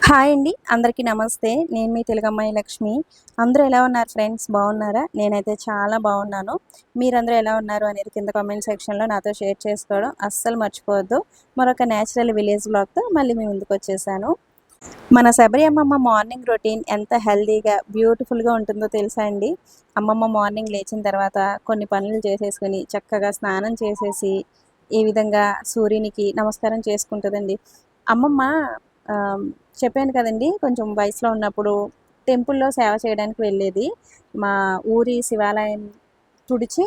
Hi అండి. అందరికీ నమస్తే. నేను మీ తెలుగమ్మాయి లక్ష్మి. అందరూ ఎలా ఉన్నారు ఫ్రెండ్స్? బాగున్నారా? నేనైతే చాలా బాగున్నాను. మీరందరూ ఎలా ఉన్నారు అనేది కింద కామెంట్ సెక్షన్‌లో నాతో షేర్ చేసుకోవడం అస్సలు మర్చిపోవద్దు. మరొక నేచురల్ విలేజ్ వ్లాగ్‌తో మళ్ళీ మీ ముందుకొచ్చేసాను. మన శబరి అమ్మమ్మ మార్నింగ్ రొటీన్ ఎంత హెల్తీగా, బ్యూటిఫుల్‌గా ఉంటుందో తెలుసా అండి? అమ్మమ్మ మార్నింగ్ లేచిన తర్వాత కొన్ని పనులు చేసేసుకొని, చక్కగా స్నానం చేసేసి, ఈ విధంగా సూర్యునికి నమస్కారం చేసుకుంటదండి. అమ్మమ్మ ఆహ్, చెప్పాను కదండీ! కొంచెం వయసులో ఉన్నప్పుడు టెంపుల్‌లో సేవ చేయడానికి వెళ్ళేది. మా ఊరి శివాలయం తుడిచి,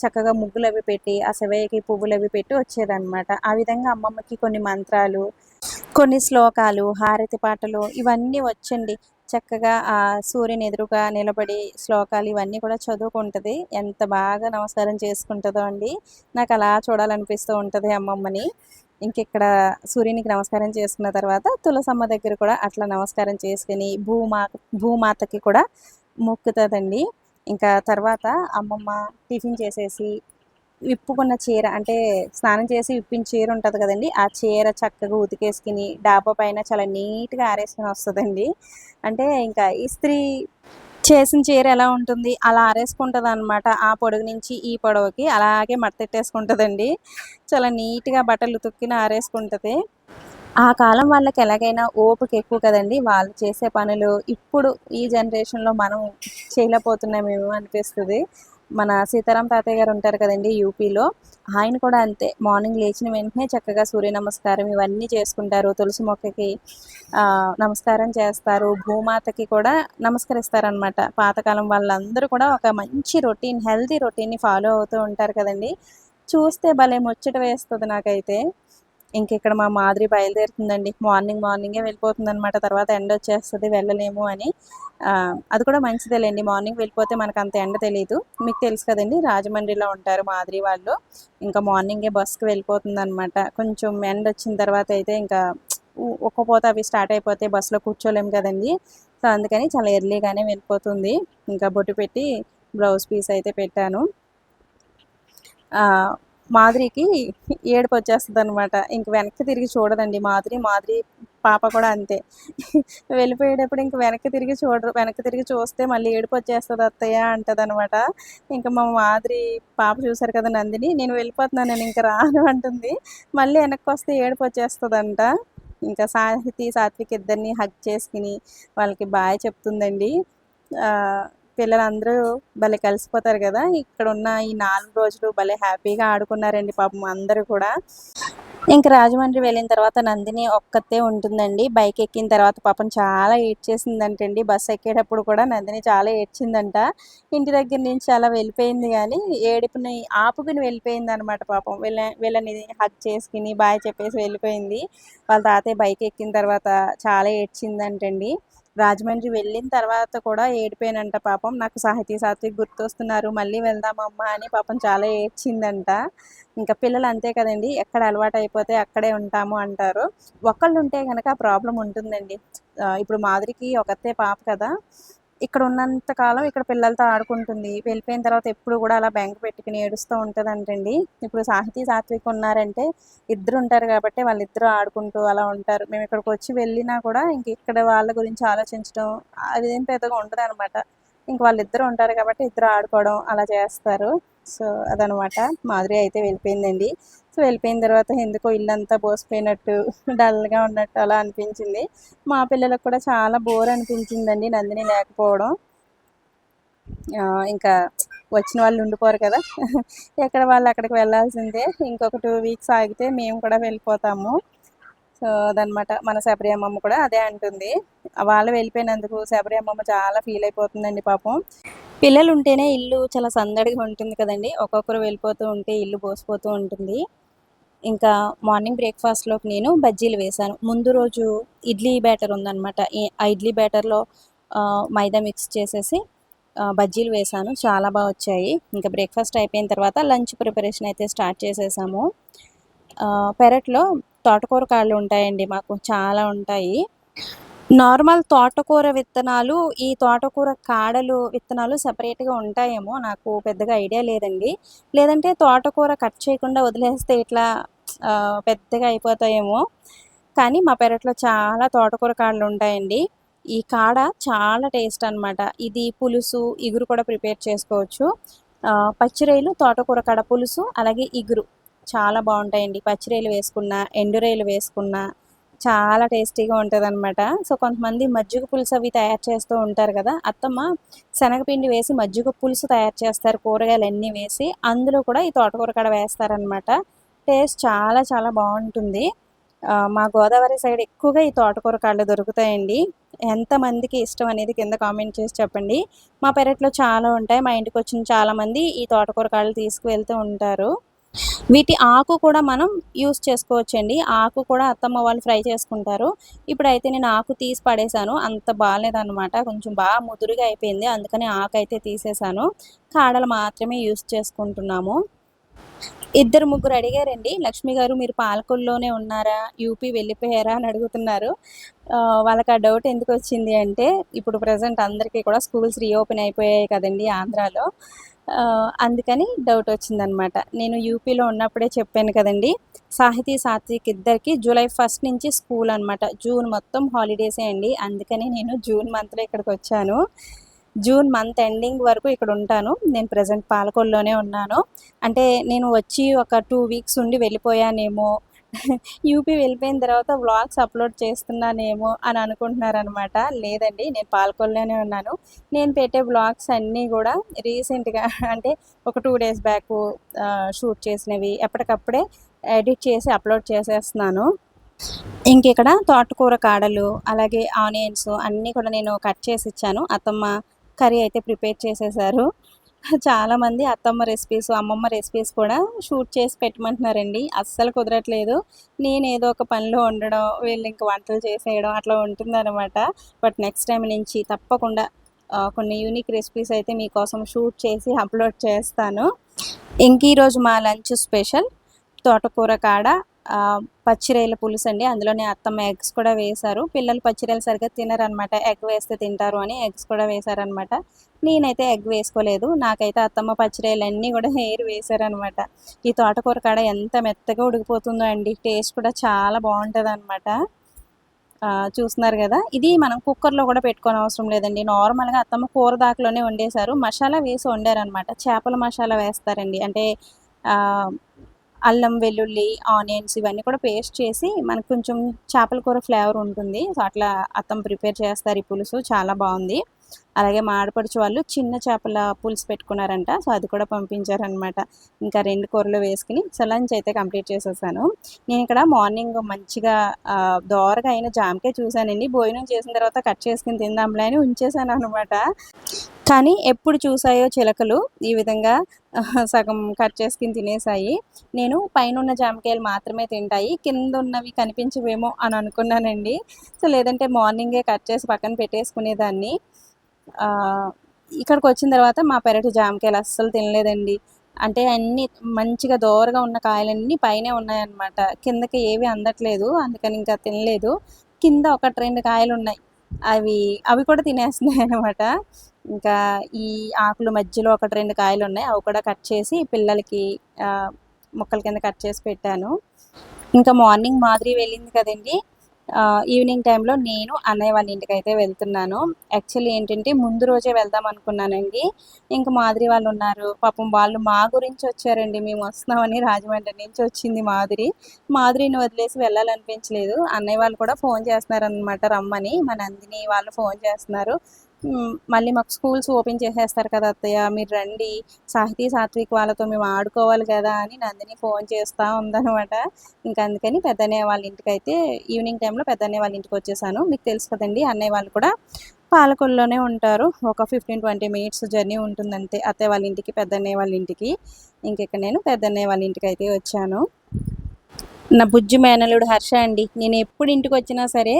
చక్కగా ముగ్గులవి పెట్టి, ఆ శివయ్యకి పువ్వులవి పెట్టి వచ్చేదనమాట. ఆ విధంగా అమ్మమ్మకి కొన్ని మంత్రాలు, కొన్ని శ్లోకాలు, హారతి పాటలు ఇవన్నీ వచ్చండి. చక్కగా సూర్యుని ఎదురుగా నిలబడి శ్లోకాలు ఇవన్నీ కూడా చదువుకుంటది. ఎంత బాగా నమస్కారం చేసుకుంటదో అండి. నాకలా చూడాలనిపిస్తూ ఉంటది అమ్మమ్మని. ఇంకిక్కడ సూర్యునికి నమస్కారం చేసుకున్న తర్వాత తులసమ్మ దగ్గర కూడా అట్లా నమస్కారం చేసుకొని భూమాతకి కూడా మొక్కుతదండి. ఇంకా తర్వాత అమ్మమ్మ టిఫిన్ చేసేసి విప్పుకున్న చీర అంటే స్నానం చేసి విప్పిన చీర ఉంటది కదండీ! ఆ చీర చక్కగా ఉతికేసుకొని డాబా పైన చాలా నీట్‌గా ఆరేసుకొని వస్తదండి. అంటే ఇంకా ఇస్త్రీ చేసిన చీర ఎలా ఉంటుంది అలా ఆరేసుకుంటదనమాట. ఆ పొడుగు నుంచి ఈ పొడవుకి అలాగే మడతెట్టేసుకుంటదండి. చాలా నీట్‌గా బట్టలు ఉతుక్కొని ఆరేసుకుంటది. ఆ కాలం వాళ్ళకి ఎలాగైనా ఓపిక ఎక్కువ కదండీ! వాళ్ళు చేసే పనులు ఇప్పుడు ఈ జనరేషన్‌లో మనం చేయలేకపోతున్నామేమో అనిపిస్తది. మన సీతారాం తాతయ్య గారు ఉంటారు కదండీ! యూపీలో. ఆయన కూడా అంతే. మార్నింగ్ లేచిన వెంటనే చక్కగా సూర్య నమస్కారం ఇవన్నీ చేసుకుంటారు. తులసి మొక్కకి నమస్కారం చేస్తారు. భూమాతకి కూడా నమస్కరిస్తారనమాట. పాతకాలం వాళ్ళందరూ కూడా ఒక మంచి రొటీన్, హెల్తీ రొటీన్‌ని ఫాలో అవుతూ ఉంటారు కదండీ! చూస్తే భలే ముచ్చట వేస్తది నాకైతే. ఇంకిక్కడ మా మాదిరి బయలుదేరుతుందండి. మార్నింగే వెళ్ళిపోతుందనమాట. తర్వాత ఎండొచ్చేస్తది వెళ్ళలేము అని. అది కూడా మంచిదేలెండి. మార్నింగ్ వెళ్ళిపోతే మనకంత ఎండ తెలీదు. మీకు తెలుసు కదండీ! రాజమండ్రిలో ఉంటారు మాదిరి వాళ్ళు. ఇంకా మార్నింగే బస్‌కి వెళ్ళిపోతుందనమాట. కొంచెం ఎండొచ్చిన తర్వాతయితే ఇంకా ఉక్కపోత అవి స్టార్ట్ అయిపోతే బస్‌లో కూర్చోలేము కదండీ! సో, అందుకని చాలా ఎర్లీగానే వెళ్ళిపోతుంది. ఇంకా బొట్టు పెట్టి బ్లౌజ్ పీస్ అయితే పెట్టాను. ఆహ్, మాధురికి ఏడుపొచ్చేస్తదనమాట. ఇంక వెనక్కి తిరిగి చూడదండి మాధురి. మాధురి పాప కూడా అంతే. వెళ్ళిపోయేటప్పుడు ఇంక వెనక్కి తిరిగి చూడరు. వెనక్కి తిరిగి చూస్తే మళ్ళీ ఏడుపొచ్చేస్తది అత్తయ్య అంటదనమాట. ఇంక మా మాధురి పాప చూసారు కదా నందిని, నేను వెళ్ళిపోతున్నాను నేనింక రాను అంటుంది. మళ్ళీ ఎనక్కొస్తే ఏడుపొచ్చేస్తదంట. ఇంకా సాత్విక్ ఇద్దరిని హగ్ చేసుకొని వాళ్ళకి బాయ్ చెప్తుందండి. ఆహ్ పిల్లలందరూ భలే కలిసిపోతారు గదా! ఇక్కడున్న ఈ 4 రోజులు భలే హ్యాపీగా ఆడుకున్నారండి పాపం అందరూ కూడా. ఇంక రాజమండ్రి వెళ్ళిన తర్వాత నందిని ఒక్కతే ఉంటుందండి. బైక్ ఎక్కిన తర్వాత పాపం చాలా ఏడ్చేసిందంటండి. బస్ ఎక్కేటప్పుడు కూడా నందిని చాలా ఏడ్చిందంట. ఇంటి దగ్గర నుంచి అలా వెళ్ళిపోయింది గానీ, ఏడుపుని ఆపుకుని వెళ్ళిపోయిందనమాట పాపం. వీళ్ళని హగ్ చేసుకొని, బాయ్ చెప్పేసి వెళ్ళిపోయింది. వాళ్ళ తాతయ్య బైక్ ఎక్కిన తర్వాత చాలా ఏడ్చిందంటండి. రాజమండ్రి వెళ్ళిన తర్వాత కూడా ఏడిపేనంట పాపం. నాకు సాత్విక్ గుర్తొస్తున్నారు. మళ్ళీ వెళ్దామమ్మా అని పాపం చాలా ఏడ్చిందంట. ఇంకా పిల్లలు అంతే కదండీ! ఎక్కడ అలవాటయిపోతే అక్కడే ఉంటాము అంటారు. ఒకళ్ళుంటే గనక ప్రాబ్లమ్ ఉంటుందండి. ఇప్పుడు మాధురికి ఒకతే పాప కదా! ఇక్కడ ఉన్నంత కాలం ఇక్కడ పిల్లలతో ఆడుకుంటుంది. వెళ్ళిపోయిన తర్వాత ఎప్పుడు కూడా అలా బెంగ పెట్టుకొని ఏడుస్తూ ఉంటదంటండి. ఇప్పుడు సాత్విక్ ఉన్నారంటే ఇద్దరుంటారు గాబట్టి వాళ్ళిద్దరూ ఆడుకుంటూ అలా ఉంటారు. మేమిక్కడికొచ్చి వెళ్ళినా కూడా ఇంక ఇక్కడ వాళ్ళ గురించి ఆలోచించడం అదేం పెద్దగా ఉండదనమాట. ఇంక వాళ్ళిద్దరూ ఉంటారు కాబట్టి ఇద్దరు ఆడుకోవడం అలా చేస్తారు. సో, అదనమాట. మాధురి అయితే వెళ్ళిపోయిందండి. సో, వెళ్ళిపోయిన తర్వాత ఎందుకో ఇల్లంతా బోసిపోయినట్టు, డల్‌గా ఉన్నట్టు అలా అనిపించింది. మా పిల్లలకు కూడా చాలా బోర్ అనిపించిందండి నందిని లేకపోవడం. ఇంకా వచ్చిన వాళ్ళు ఉండిపోరు కదా! ఎక్కడ వాళ్ళు అక్కడికి వెళ్ళాల్సిందే. ఇంకొక 2 వీక్స్ ఆగితే మేము కూడా వెళ్ళిపోతాము. సో, అదనమాట. మన శబరి అమ్మమ్మ కూడా అదే అంటుంది. వాళ్ళు వెళ్ళిపోయినందుకు శబరి అమ్మమ్మ చాలా ఫీల్ అయిపోతుందండి పాపం. పిల్లలుంటేనే ఇల్లు చాలా సందడిగా ఉంటుంది కదండీ! ఒక్కొక్కరు వెళ్ళిపోతూ ఉంటే ఇల్లు బోసిపోతూ ఉంటుంది. ఇంకా మార్నింగ్ బ్రేక్‌ఫాస్ట్‌లోకి నేను బజ్జీలు వేశాను. ముందు రోజు ఇడ్లీ బ్యాటర్ ఉందనమాట. ఆ ఇడ్లీ బ్యాటర్‌లో మైదా మిక్స్ చేసేసి బజ్జీలు వేశాను. చాలా వచ్చాయి. ఇంకా బ్రేక్‌ఫాస్ట్ అయిపోయిన తర్వాత లంచ్ ప్రిపరేషన్ అయితే స్టార్ట్ చేసేసాము. పెరట్లో తోటకూర కాడలు ఉంటాయండి మాకు. చాలా ఉంటాయి. నార్మల్ తోటకూర విత్తనాలు, ఈ తోటకూర కాడలు విత్తనాలు సెపరేట్‌గా ఉంటాయేమో నాకు పెద్దగా ఐడియా లేదండి. లేదంటే తోటకూర కట్ చేయకుండా వదిలేస్తే ఇట్లా పెద్దగా అయిపోతాయేమో. కానీ మా పెరట్లో చాలా తోటకూర కాడలు ఉంటాయండి. ఈ కాడ చాలా టేస్ట్ అనమాట. ఇది పులుసు, ఇగురు కూడా ప్రిపేర్ చేసుకోవచ్చు. పచ్చిరొయ్యలు, తోటకూర కాడ పులుసు, అలాగే ఇగురు చాలా బాగుంటాయండి. పచ్చిరొయ్యలు వేసుకున్నా, ఎండురొయ్యలు వేసుకున్నా చాలా టేస్టీగా ఉంటదనమాట. సో, కొంతమంది మజ్జిగ పులుసు అవి తయారు చేస్తూ ఉంటారు కదా! అత్తమ్మ శనగపిండి వేసి మజ్జిగ పులుసు తయారు చేస్తారు కూరగాయలన్నీ వేసి. అందులో కూడా ఈ తోటకూర కాడ వేస్తారనమాట. టేస్ట్ చాలా చాలా బాగుంటుంది. మా గోదావరి సైడ్ ఎక్కువగా ఈ తోటకూర కాడలు దొరుకుతాయండి. ఎంతమందికి ఇష్టం అనేది కింద కామెంట్ చేసి చెప్పండి. మా పెరట్లో చాలా ఉంటాయి. మా ఇంటికొచ్చిన చాలామంది ఈ తోటకూర కాడలు తీసుకువెళ్తూ ఉంటారు. వీటి ఆకు కూడా మనం యూజ్ చేసుకోవచ్చండి. ఆకు కూడా అత్తమ్మ వాళ్ళు ఫ్రై చేసుకుంటారు. ఇప్పుడైతే నేను ఆకు తీసి పడేశాను. అంత బాలేదనమాట. కొంచెం బాగా ముదురుగా అయిపోయింది. అందుకని ఆకైతే తీసేశాను. కాడలు మాత్రమే యూజ్ చేసుకుంటున్నాము. ఇద్దరు ముగ్గురు అడిగారండి, లక్ష్మి గారు మీరు పాలకొల్లులోనే ఉన్నారా, యూపీ వెళ్ళిపోయారా అని అడుగుతున్నారు. వాళ్ళకి ఆ డౌట్ ఎందుకు వచ్చింది అంటే, ఇప్పుడు ప్రజెంట్ అందరికీ కూడా స్కూల్స్ రీఓపెన్ అయిపోయాయి కదండి ఆంధ్రాలో. అందుకని డౌట్ వచ్చిందనమాట. నేను యూపీలో ఉన్నప్పుడే చెప్పాను కదండి, సాహితీ సాత్విక్ ఇద్దరికి జూలై 1 నుంచి స్కూల్ అనమాట. జూన్ మొత్తం హాలిడేసే అండి. అందుకని నేను జూన్ మంత్లో ఇక్కడికి వచ్చాను. జూన్ మంత్ ఎండింగ్ వరకు ఇక్కడ ఉంటాను. నేను ప్రజెంట్ పాలకొల్లులోనే ఉన్నాను. అంటే నేను వచ్చి ఒక 2 వీక్స్ ఉండి వెళ్ళిపోయానేమో, యూపీ వెళ్ళిపోయిన తర్వాత వ్లాగ్స్ అప్లోడ్ చేస్తున్నానేమో అని అనుకుంటున్నారనమాట. లేదండి, నేను పాలకొల్లులోనే ఉన్నాను. నేను పెట్టే వ్లాగ్స్ అన్నీ కూడా రీసెంట్‌గా అంటే ఒక 2 డేస్ బ్యాకు షూట్ చేసినవి ఎప్పటికప్పుడే ఎడిట్ చేసి అప్లోడ్ చేసేస్తున్నాను. ఇంకిక్కడ తోటకూర కాడలు, అలాగే ఆనియన్స్ అన్నీ కూడా నేను కట్ చేసి ఇచ్చాను. అత్తమ్మ కర్రీ అయితే ప్రిపేర్ చేసేసారు. చాలామంది అత్తమ్మ రెసిపీస్, అమ్మమ్మ రెసిపీస్ కూడా షూట్ చేసి పెట్టమంటున్నారండి. అస్సలు కుదరట్లేదు. నేను ఏదో ఒక పనిలో ఉండడం, వీళ్ళు ఇంక వంటలు చేసేయడం అట్లా ఉంటుందనమాట. బట్ నెక్స్ట్ టైం నుంచి తప్పకుండా కొన్ని యూనిక్ రెసిపీస్ అయితే మీకోసం షూట్ చేసి అప్లోడ్ చేస్తాను. ఇంక ఈరోజు మా లంచ్ స్పెషల్ తోటకూర కాడ పచ్చిరొయ్యల పులుసండి. అందులోనే అత్తమ్మ ఎగ్స్ కూడా వేశారు. పిల్లలు పచ్చిరొయ్యలు సరిగ్గా తినరనమాట. ఎగ్ వేస్తే తింటారు అని ఎగ్స్ కూడా వేశారనమాట. నేనైతే ఎగ్ వేసుకోలేదు. నాకైతే అత్తమ్మ పచ్చిరొయ్యలన్నీ కూడా ఏరి వేశారనమాట. ఈ తోటకూర కాడ ఎంత మెత్తగా ఉడికిపోతుందో అండి. టేస్ట్ కూడా చాలా బాగుంటుందనమాట. చూస్తున్నారు కదా! ఇది మనం కుక్కర్‌లో కూడా పెట్టుకోని అవసరం లేదండి. నార్మల్‌గా అత్తమ్మ కూర దాకలోనే వండేశారు. మసాలా వేసి వండారనమాట. చేపల మసాలా వేస్తారండి. అంటే ఆహ్, అల్లం, వెల్లుల్లి, ఆనియన్స్ ఇవన్నీ కూడా పేస్ట్ చేసి మనకు కొంచెం చేపల కూర ఫ్లేవర్ ఉంటుంది. సో, అట్లా అత్తమ్మ ప్రిపేర్ చేస్తారు ఈ పులుసు. చాలా బావుంది. అలాగే మా ఆడపడుచు వాళ్ళు చిన్న చేపల పులుసు పెట్టుకున్నారంట. సో, అది కూడా పంపించారనమాట. ఇంకా 2 కూరలు వేసుకొని సో, లంచ్ అయితే కంప్లీట్ చేసేసాను. నేనిక్కడ మార్నింగ్ మంచిగా దోరగా అయిన జామకాయ చూశానండి. భోజనం చేసిన తర్వాత కట్ చేసుకొని తిందాంలే అని ఉంచేసాననమాట. కానీ ఎప్పుడు చూసాయో చిలకలు ఈ విధంగా సగం కట్ చేసుకొని తినేసాయి. నేను పైనున్న జామకాయలు మాత్రమే తింటాయి. కిందున్నవి కనిపించవేమో అని అనుకున్నానండి. సో, లేదంటే మార్నింగే కట్ చేసి పక్కన పెట్టేసుకునేదాన్ని. ఇక్కడికొచ్చిన తర్వాత మా పెరటి జామకాయలు అస్సలు తినలేదండి. అంటే అన్నీ మంచిగా దోరగా ఉన్న కాయలన్నీ పైనే ఉన్నాయన్నమాట. కిందకి ఏవి అందట్లేదు. అందుకని ఇంకా తినలేదు. కింద 1, 2 కాయలున్నాయి. అవి కూడా తినేస్తున్నాయన్నమాట. ఇంకా ఈ ఆకుల మధ్యలో 1, 2 కాయలున్నాయి. అవి కూడా కట్ చేసి పిల్లలకి ముక్కల కింద కట్ చేసి పెట్టాను. ఇంకా మార్నింగ్ మాధురి వెళ్ళింది కదండీ! ఈవినింగ్ టైంలో నేను అన్నయ్య వాళ్ళ ఇంటికైతే వెళ్తున్నాను. యాక్చువల్లీ ఏంటంటే ముందు రోజే వెళ్దాం అనుకున్నానండి. ఇంక మాధురి వాళ్ళున్నారు. పాపం వాళ్ళు మా గురించి వచ్చారండి. మేము వస్తున్నామని రాజమండ్రి నుంచి వచ్చింది మాధురి. మాధురిని వదిలేసి వెళ్ళాలనిపించలేదు. అన్నయ్య వాళ్ళు కూడా ఫోన్ చేస్తున్నారనమాట రమ్మని. మా నందిని వాళ్ళు ఫోన్ చేస్తున్నారు. మళ్ళీ మాకు స్కూల్స్ ఓపెన్ చేసేస్తారు కదా అత్తయ్య! మీరు రండి. సాహితీ, సాత్విక్ వాళ్ళతో మేము ఆడుకోవాలి కదా అని నందిని ఫోన్ చేస్తా ఉందనమాట. ఇంక అందుకని పెద్దన్నయ్య వాళ్ళ ఇంటికైతే ఈవినింగ్ టైంలో పెద్దన్నయ్య వాళ్ళ ఇంటికొచ్చేసాను. మీకు తెలుసు కదండీ! అన్నయ్య వాళ్ళు కూడా పాలకొల్లులోనే ఉంటారు. ఒక 15, 20 మినిట్స్ జర్నీ ఉంటుందంతే అత్తయ్య వాళ్ళ ఇంటికి, పెద్దన్నయ్య వాళ్ళ ఇంటికి. ఇంకిక్కడ నేను పెద్దన్నయ్య వాళ్ళ ఇంటికైతే వచ్చాను. నా బుజ్జి మేనల్లుడు హర్ష అండి. నేను ఎప్పుడు ఇంటికొచ్చినా సరే,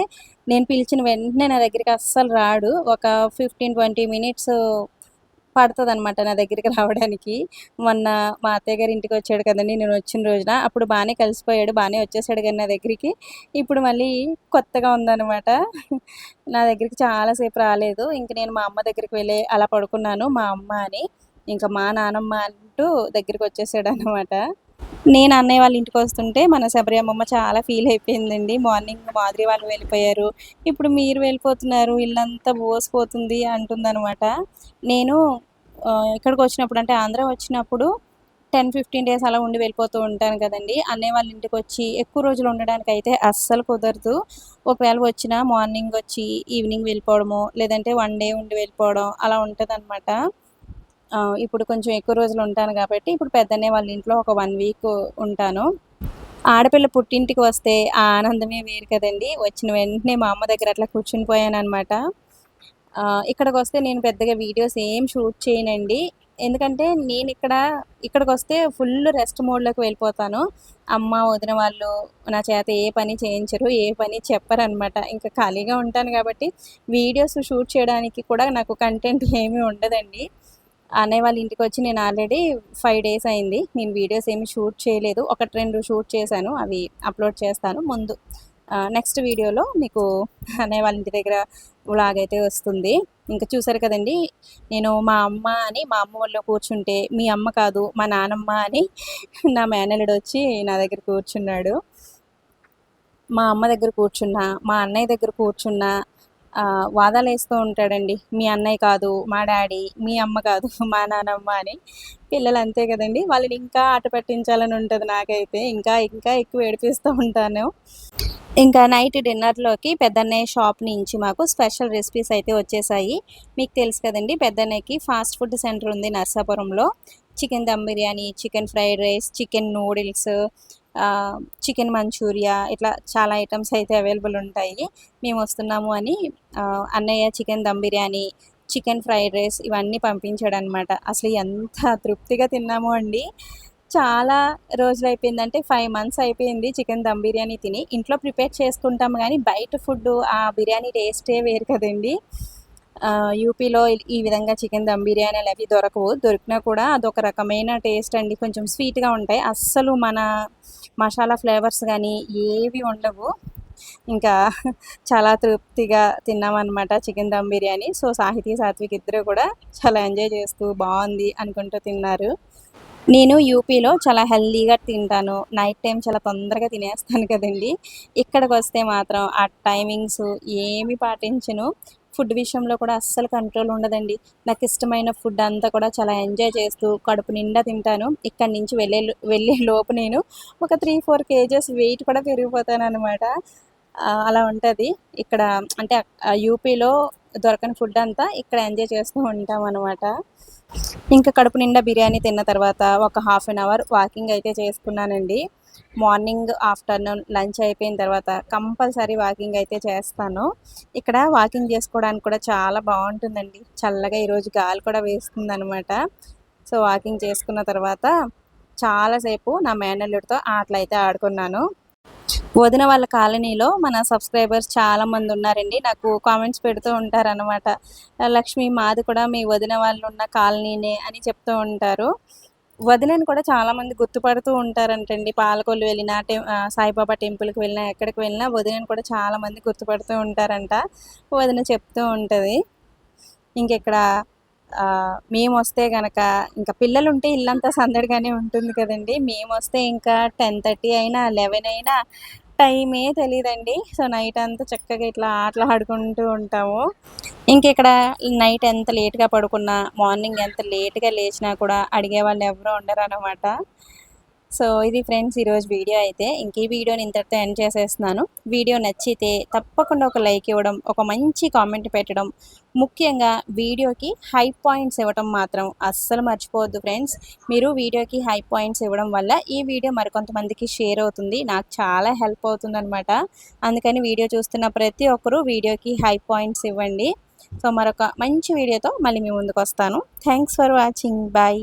నేను పిలిచిన వెంటనే నా దగ్గరికి అస్సలు రాడు. ఒక 15, 20 మినిట్స్ పడతదనమాట నా దగ్గరికి రావడానికి. మొన్న మా అత్తయ్య గారి ఇంటికొచ్చాడు కదండీ నేను వచ్చిన రోజున. అప్పుడు బానే కలిసిపోయాడు. బానే వచ్చేసాడు గానీ నా దగ్గరికి. ఇప్పుడు మళ్ళీ కొత్తగా ఉందనమాట. నా దగ్గరికి చాలా సేపు రాలేదు. ఇంక నేను మా అమ్మ దగ్గరికి వెళ్ళి అలా పడుకున్నాను మా అమ్మ అని. ఇంక మా నానమ్మ అంటూ దగ్గరికొచ్చేసాడనమాట. నేను అన్నయ్య వాళ్ళ ఇంటికి వస్తుంటే మన శబరి అమ్మమ్మ చాలా ఫీల్ అయిపోయిందండి. మార్నింగ్ మాధురి వాళ్ళు వెళ్ళిపోయారు. ఇప్పుడు మీరు వెళ్ళిపోతున్నారు. ఇల్లంతా బోసిపోతుంది అంటుందనమాట. నేను ఇక్కడికొచ్చినప్పుడు అంటే ఆంధ్ర వచ్చినప్పుడు 10, 15 డేస్ అలా ఉండి వెళ్ళిపోతూ ఉంటాను కదండీ! అన్నయ్య వాళ్ళ ఇంటికొచ్చి ఎక్కువ రోజులు ఉండడానికైతే అస్సలు కుదరదు. ఒకవేళ వచ్చినా మార్నింగ్ వచ్చి ఈవినింగ్ వెళ్ళిపోవడమో, లేదంటే 1 డే ఉండి వెళ్ళిపోవడం అలా ఉంటదనమాట. ఇప్పుడు కొంచెం ఎక్కువ రోజులు ఉంటాను గాబట్టి, ఇప్పుడు పెద్దన్నయ్య వాళ్ళ ఇంట్లో ఒక 1 వీక్ ఉంటాను. ఆడపిల్ల పుట్టింటికి వస్తే ఆ ఆనందమే వేరు కదండీ! వచ్చిన వెంటనే మా అమ్మ దగ్గర అట్లా కూర్చుని పోయాననమాట. ఇక్కడికొస్తే నేను పెద్దగా వీడియోస్ ఏం షూట్ చేయనండి. ఎందుకంటే ఇక్కడికొస్తే ఫుల్ రెస్ట్ మోడ్‌లోకి వెళ్ళిపోతాను. అమ్మ, వదిన వాళ్ళు నా చేత ఏ పని చేయించరు. ఏ పని చెప్పరనమాట. ఇంకా ఖాళీగా ఉంటాను గాబట్టి, వీడియోస్ షూట్ చేయడానికి కూడా నాకు కంటెంట్ ఏమీ ఉండదండి. అన్నయ్య వాళ్ళ ఇంటికొచ్చి నేను ఆల్రెడీ 5 డేస్ అయింది. నేను వీడియోస్ ఏమి షూట్ చేయలేదు. 1, 2 షూట్ చేశాను. అవి అప్‌లోడ్ చేస్తాను ముందు. నెక్స్ట్ వీడియోలో మీకు అన్నయ్య వాళ్ళ ఇంటి దగ్గర వ్లాగ్ అయితే వస్తుంది. ఇంక చూసారు కదండీ! నేను మా అమ్మ ఒళ్ళో కూర్చుంటే, మీ అమ్మ కాదు మా నానమ్మ అని నా మేనల్లుడొచ్చి నా దగ్గర కూర్చున్నాడు. మా అమ్మ దగ్గర కూర్చున్నా, మా అన్నయ్య దగ్గర కూర్చున్నా వాదాలేస్తూ ఉంటాడండి. మీ అన్నయ్య కాదు, మా డ్యాడీ, మీ అమ్మ కాదు, మా నానమ్మ అని. పిల్లలు అంతే కదండీ! వాళ్ళని ఇంకా ఆట పట్టించాలని ఉంటది నాకైతే. ఇంకా ఇంకా ఎక్కువ ఏడిపిస్తూ ఉంటాను. ఇంకా నైట్ డిన్నర్‌లోకి పెద్దన్నయ్య షాప్ నుంచి మాకు స్పెషల్ రెసిపీస్ అయితే వచ్చేసాయి. మీకు తెలుసు కదండీ! పెద్దన్నయ్యకి ఫాస్ట్ ఫుడ్ సెంటర్ ఉంది నరసాపురంలో. Chicken dum biryani, chicken fried rice, chicken noodles, chicken manchurian ఇట్లా చాలా ఐటెమ్స్ అయితే అవైలబుల్ ఉంటాయి. మేము వస్తున్నాము అని అన్నయ్య chicken dum biryani, chicken fried rice ఇవన్నీ పంపించాడనమాట. అసలు ఎంత తృప్తిగా తిన్నామో అండి. చాలా రోజులైపోయింది. అంటే 5 మంత్స్ అయిపోయింది చికెన్ దమ్ బిర్యానీ తిని. ఇంట్లో ప్రిపేర్ చేసుకుంటాం గానీ, బయట ఫుడ్డు ఆ బిర్యానీ టేస్టే వేరు కదండీ! యూపీలో ఈ విధంగా చికెన్ దమ్ బిర్యానీలవి దొరకవు. దొరికినా కూడా అదొక రకమైన టేస్ట్ అండి. కొంచెం స్వీట్‌గా ఉంటాయి. అస్సలు మన మసాలా ఫ్లేవర్స్ గానీ ఏవి ఉండవు. ఇంకా చాలా తృప్తిగా తిన్నామనమాట చికెన్ దమ్ బిర్యానీ. సో, సాహితీ, సాత్విక్ ఇద్దరు కూడా చాలా ఎంజాయ్ చేస్తూ బావుంది అనుకుంటూ తిన్నారు. నేను యూపీలో చాలా హెల్తీగా తింటాను. నైట్ టైమ్ చాలా తొందరగా తినేస్తాను కదండీ! ఇక్కడికొస్తే మాత్రం ఆ టైమింగ్స్ ఏమి పాటించను. ఫుడ్ విషయంలో కూడా అస్సలు కంట్రోల్ ఉండదండి. నాకిష్టమైన ఫుడ్ అంతా కూడా చాలా ఎంజాయ్ చేస్తూ కడుపు నిండా తింటాను. ఇక్కడి నుంచి వెళ్ళే లోపు నేను ఒక 3, 4 కేజెస్ వెయిట్ కూడా పెరిగిపోతాననమాట. అలా ఉంటది. ఇక్కడ అంటే యూపీలో దొరకని ఫుడ్ అంతా ఇక్కడ ఎంజాయ్ చేస్తూ ఉంటామనమాట. ఇంకా కడుపు నిండా బిర్యానీ తిన్న తర్వాత ఒక హాఫ్ అన్ అవర్ వాకింగ్ అయితే చేసుకున్నానండి. మార్నింగ్, ఆఫ్టర్‌నూన్ లంచ్ అయిపోయిన తర్వాత కంపల్సరీ వాకింగ్ అయితే చేస్తాను. ఇక్కడ వాకింగ్ చేసుకోవడానికి కూడా చాలా బావుంటుందండి. చల్లగా ఈరోజు గాలి కూడా వేస్తుందనమాట. సో, వాకింగ్ చేసుకున్న తర్వాత చాలా సేపు నా మేనల్లుడితో ఆటలైతే ఆడుకున్నాను. వదిన వాళ్ళ కాలనీలో మన సబ్స్క్రైబర్స్ చాలామంది ఉన్నారండి. నాకు కామెంట్స్ పెడుతూ ఉంటారనమాట. లక్ష్మి మాది కూడా మీ వదిన వాళ్ళున్న కాలనీనే అని చెప్తూ ఉంటారు. వదినని కూడా చాలామంది గుర్తుపడుతూ ఉంటారంటండి. పాలకొల్లు వెళ్ళినా, సాయిబాబా టెంపుల్‌కి వెళ్ళినా, ఎక్కడికి వెళ్ళినా వదినని కూడా చాలామంది గుర్తుపడుతూ ఉంటారంట. వదిన చెప్తూ ఉంటది. ఇంకిక్కడ మేమొస్తే గనక ఇంక పిల్లలుంటే ఇల్లంతా సందడిగానే ఉంటుంది కదండీ! మేమొస్తే ఇంకా 10:30 అయినా, 11 అయినా టైమే తెలీదండి. సో, నైటంతా చక్కగా ఇట్లా ఆటలాడుకుంటూ ఉంటాము. ఇంకిక్కడ నైట్ ఎంత లేట్‌గా పడుకున్నా, మార్నింగ్ ఎంత లేట్‌గా లేచినా కూడా అడిగేవాళ్ళు ఎవరు ఉండరనమాట. సో, ఇది ఫ్రెండ్స్ ఈరోజు వీడియో అయితే. ఇంక ఈ వీడియోని ఇంతటితో ఎండ్ చేసేస్తున్నాను. వీడియో నచ్చితే తప్పకుండా ఒక లైక్ ఇవ్వడం, ఒక మంచి కామెంట్ పెట్టడం, ముఖ్యంగా వీడియోకి హై పాయింట్స్ ఇవ్వటం మాత్రం అస్సలు మర్చిపోవద్దు ఫ్రెండ్స్. మీరు వీడియోకి హై పాయింట్స్ ఇవ్వడం వల్ల ఈ వీడియో మరికొంతమందికి షేర్ అవుతుంది. నాకు చాలా హెల్ప్ అవుతుందనమాట. అందుకని వీడియో చూస్తున్న ప్రతి ఒక్కరు వీడియోకి హై పాయింట్స్ ఇవ్వండి. సో, మరొక మంచి వీడియోతో మళ్ళీ మీ ముందుకొస్తాను. Thanks for watching. బాయ్.